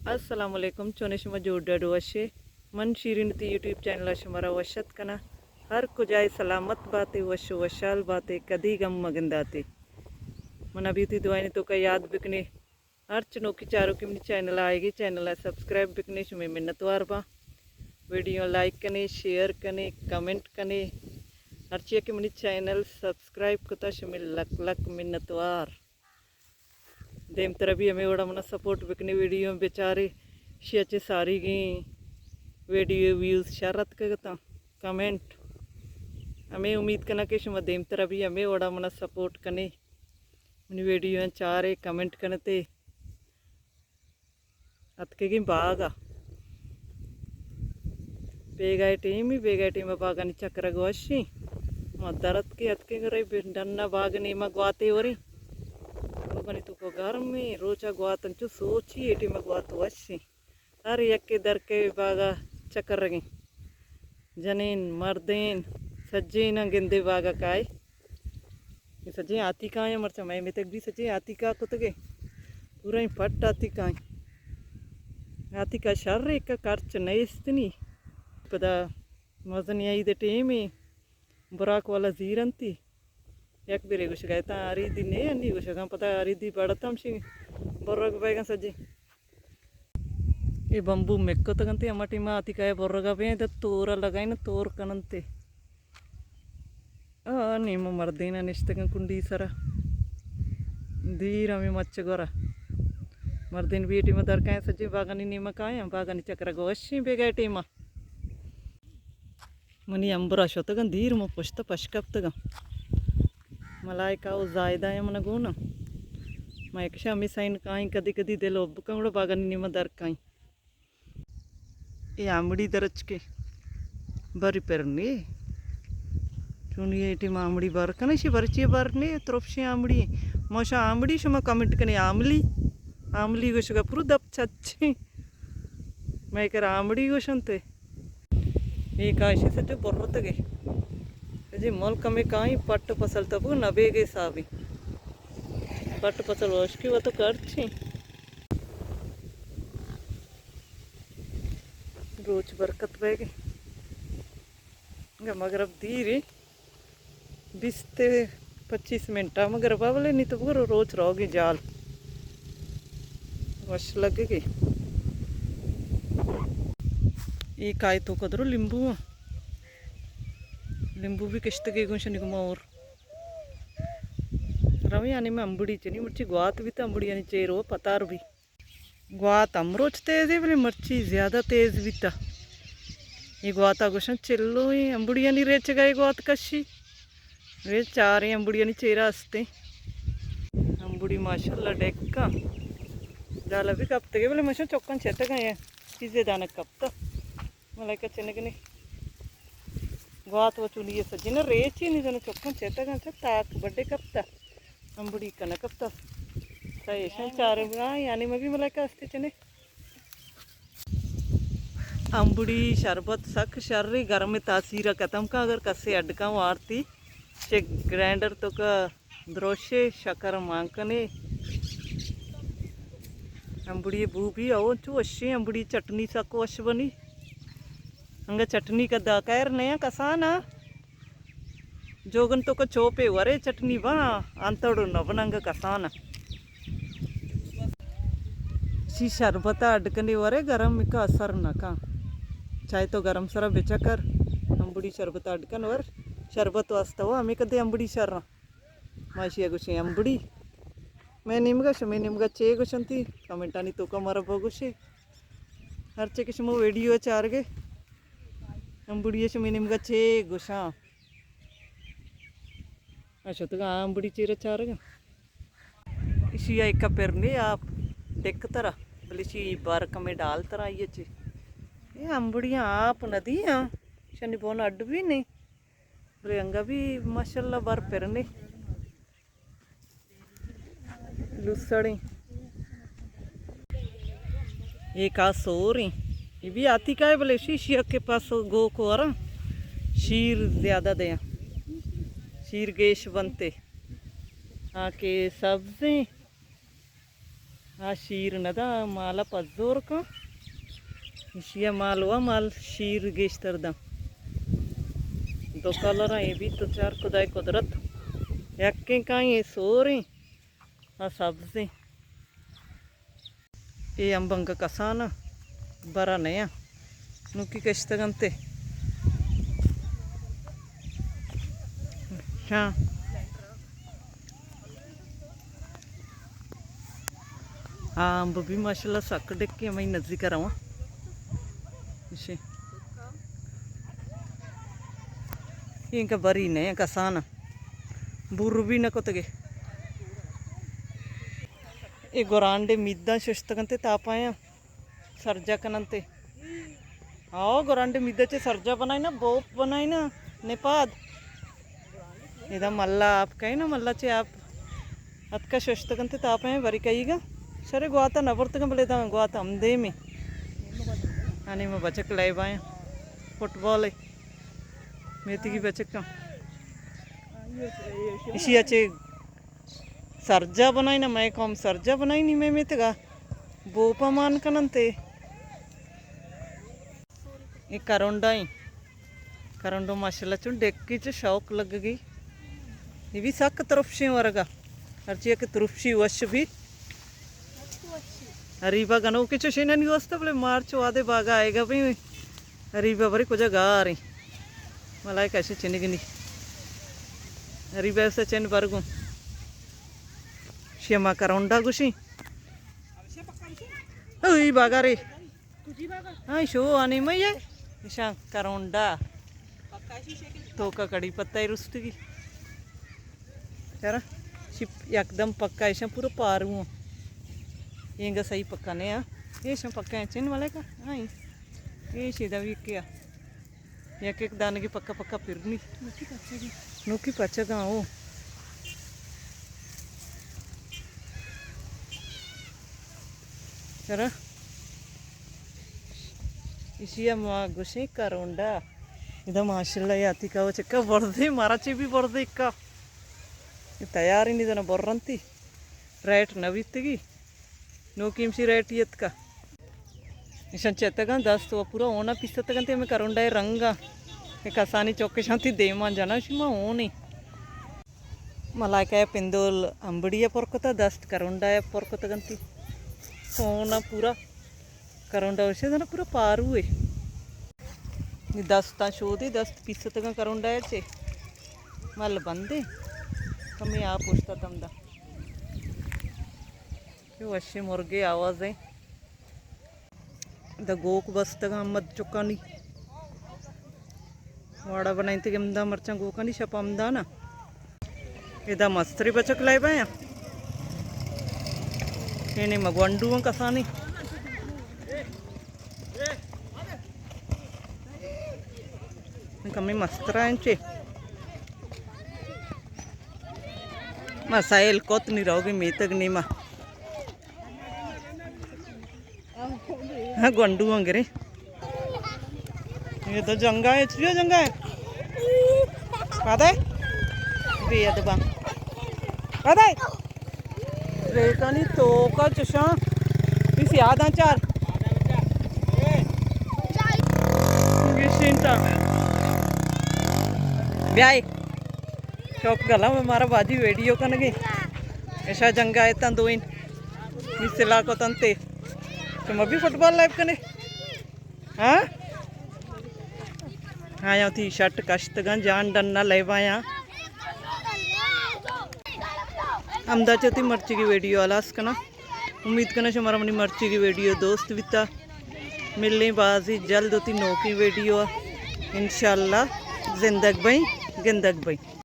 Assalamualaikum चोनेशमा जोड़ा वशे मन शीरिनती यूट्यूब चैनल शमरा वशत कना हर कुजाई सलामत बातें वशो वशाल बातें कदी गम मगंदाते मन अभी थी दुआई तो का याद बिकने हर चनोकी चारों की मेरी चैनल आएगी चैनल सब्सक्राइब बिकने शुमे मिन्नतवार बा वीडियो लाइक कने शेयर कने कमेंट कने हर चीज़ की मेरी चैनल सब्सक्राइब कुता शुमे लक लक मिन्नतवार देम तरह भी हमें बड़ा मना सपोर्ट बिकने वीडियो बेचारे शेचे सारी गई वीडियो व्यूज़ शरत करता कमेंट हमें उम्मीद करना कि शुमा देम तरह भी हमें बड़ा मना सपोर्ट करने मेरी वीडियो चारे कमेंट करते अतके बागा बेगा टीम बागा नी चक्र गोशी मदरत के अतके गरे डन्ना बाग नीमा ग्वाते वरी गनी तुको गर्मी रोचा ग्वातन चु सोची एटी मगवात वशी अरे यक्के दरके बागा चक्कर रगी जनीन मर्देन सज्जेन गिंदे बागा काय सज्जे आती का मरचा मैं तक भी सज्जे आती का कुतगे पूरा ही फट आती का शर्र एक खर्च नईस्तनी पदा मजन आई दे टेमी बुराक वाला जीरंती एक बेरे गुशगायता आरीदी ने अन्नी गुशगा पता आरीदी पड़तम शी बर्रग बैगन सज्जी ये बंबू मेक्को तगंते अमटी मा आती काय बर्रगा बे द तोरा लगाई न तोर कनंते नीम मर्देना निश्तगन कुंडी सरा धीरा में मच्च गोरा मर्देन बीटी में दर काय सज्जी बागानी नीम काय बागानी चक्र गोशी बेगा टीमा मनी अंबरा शोतगन धीर म पुष्ट पशकप्तगा मलाइका जायदा है मन गुना मैं शामी साइन काई कदी कदी दे लो कंगड़ बागन निम दर काई ये आमड़ी दरच के बरी परनी चुनिए टी मामड़ी बर कने शी बरची बरने त्रोपशी आमड़ी मोशा आमड़ी शुमा कमेंट कने आमली गोशगा पुरु दप छच्ची मैं कर आमड़ी गोशंते ये काशी सटे बर्रत गे जी मोल कमे काई पट्ट पसल तब नबेगे साबी पट्ट पसल वशकी वो तो करछी रोज बरकत बेगे मगर अब धीरे 20 से 25 मिनट मगर बाबले नहीं तो पूरा रोज रहोगे जाल वश लगेगी ये काय तो कदरो लिंबू भी किश्त के गुंशन और रवि यानी मैं अंबड़ी चनी मिर्ची ग्वात भी तो अंबड़ी यानी चेरो पतार भी ग्वात अमरोच तेज है बोले मिर्ची ज़्यादा तेज भी था ये ग्वाता गुशन चिल्लो ही अंबड़ी यानी रेच गए ग्वात कशी वे चार ही अंबड़ी यानी चेरा हंसते अंबड़ी माशाल्लाह डेक्का जाला भी कब तक बोले मशा चौकन छेत गए चीज़ें दाना कब तक मलाई का चने ग्वात वो चुनिए सजी ना रेची नहीं जन चौकन चेता गन ताक बड्डे कप्ता अंबड़ी कन कप्ता सही चार यानी मैं भी मलाई का हस्ते चने अंबड़ी शरबत सख शर्री गर्म में तासीरा खत्म का अगर कसे अडका वारती चे ग्राइंडर तो का द्रोशे शकर मांकने अंबड़ी बूबी आओ चु अच्छी अंबड़ी चटनी सको अश बनी हंगा चटनी का दाकर नया कसाना जोगन तो का चोपे वरे चटनी बना अंतड़ो न बनंगा कसाना शी शरबता अडकने वरे गरम का असर न का चाहे तो गरम सरा बेचा कर अंबड़ी शरबता अडकन वर शरबत वास्ता हो हमें कदे अंबड़ी शर्रा माशी गुशी अंबड़ी मैं निम्गा चे गुशंती कमेंटानी तो का मरा बगुशी हर चे किस्म वीडियो चार गे अंबुड़ी शमी निम्गा चे गुशा अच्छा तो अंबुड़ी चीरा चारगा इसी एक पेरने आप देख तरह बलिशी बर्क में डाल तरह ये चे ये अंबुड़ियाँ आप नदियाँ शनि बोन अड्ड भी नहीं बोले अंगा भी माशाल्लाह बार पेरने लुसड़ी ये का सोरी ये भी आती का है बोले शीशिया के पास गो को आ शीर ज़्यादा दे शीर गेश बनते आके सब्जी आ शीर नदा माला पजोर का इशिया मालवा माल शीर गेस्तर दो कलर ये भी तो चार खुदाई कुदरत यक्के का ये सोरे आ सब्जी ये अंबंग कसाना बरा नया नुकी कश्तगंते हाँ हाँ अंब भी माशाल्लाह सक डेक के मैं नजदीक रहा इसे इंका बरी ने कसाना बुर्र भी न कोतगे ये गोरांडे मिद्दा शुस्तगंते तापाया सर्जा कनंते आओ गोरांडे मिद्दा चे सर्जा बनाई ना बोप बनाई ना नेपाद इधर मल्ला आप कहीं ना मल्ला चे आप अतका शुस्तगंते तापाया बरी कहीगा सरे गुआता नबर्तगा बलेदा गुआता अमदे में आणि मग बचक लाई बाय फुटबॉल है मेथी की बचक का इसी अच्छे सर्जा बनाई ना मैं कम सर्जा बनाई नहीं मैं मेतगा बोपा मान कनंते ये करोंडा ही करोंडो माशाल्लाह चुन देख के च शौक लग गई ये भी सक तरफ से वरगा हर चीज के तरफ से वश भी अरीबा गनो के चुशीना नहीं वस्ता बोले मार्च वादे बागा आएगा भाई अरीबा बरी कुछ गा रही मलाई कैसे चिनगिनी अरीबा से चेन बरगू श्यामा करोंडा गुशी ओई बागा रे हाँ शो आने में ये ईशा करोंडा तो का कड़ी पत्ता ही रुस्तगी यार शिप एकदम पक्का ऐसा पूरा पार हूँ ये सही पक्का नहीं ये सब पक्का है चिन वाले का हाँ ये सीधा भी क्या एक एक दाने की पक्का पक्का फिरनी नुकी पचगा हो चरा इसी गुशी करोंडा इधर माशाल्लाह आती का वो चक्का बर्दे माराची भी बर्दे इक्का तैयार ही नहीं था बर्रंती रेट नवीतगी नो कीमसी रेट येत का इशन चेतगा दस तो पूरा ओना पिस्तगंते में करोंडा रंगा कसानी चौके शांति देमान जाना शिमा ओनी मलाइका पिंदोल अंबड़िया पोरकोता दस्त करोंडा पोरकोतगंती ओना पूरा करोंडा वैसे ना पूरा पार हुए दस्ता शोधी दस्त पिस्तगा करोंडा चे मल बंदे कमी आ पूछता तमदा वश्य मुर्गे आवाज है द गोक बस्तगा मत चुकानी वाड़ा बनाई थे गमदा मरचा गोकानी छपामदा ना इदा मस्तरी बचक लाई पाया ये नहीं मगवंडू कसानी कमी मस्तरा चे मसाइल कोत नहीं रहोगे मेतक नहीं मा हाँ गुंडू होंगे रे ये तो जंगा है चियो जंगा है पता है बेद बा पता है रेका नहीं तो का चशा इस याद आ चार गिशिंता ब्याई शौक गला में मारा बाजी वीडियो का नगे ऐसा जंगा है तन दो इन मिसला को तंते तुम अभी फुटबॉल लाइव कने हाँ हाँ यहाँ थी शर्ट कश्तगन जान डन्ना ले पाया हमदा चती मर्ची की वीडियो आलास कना उम्मीद करना हमारा मनी मर्ची की वीडियो दोस्त बिता मिलने बाजी जल्द होती नो की वीडियो इंशाल्लाह जिंदग भाई गिंदग भाई।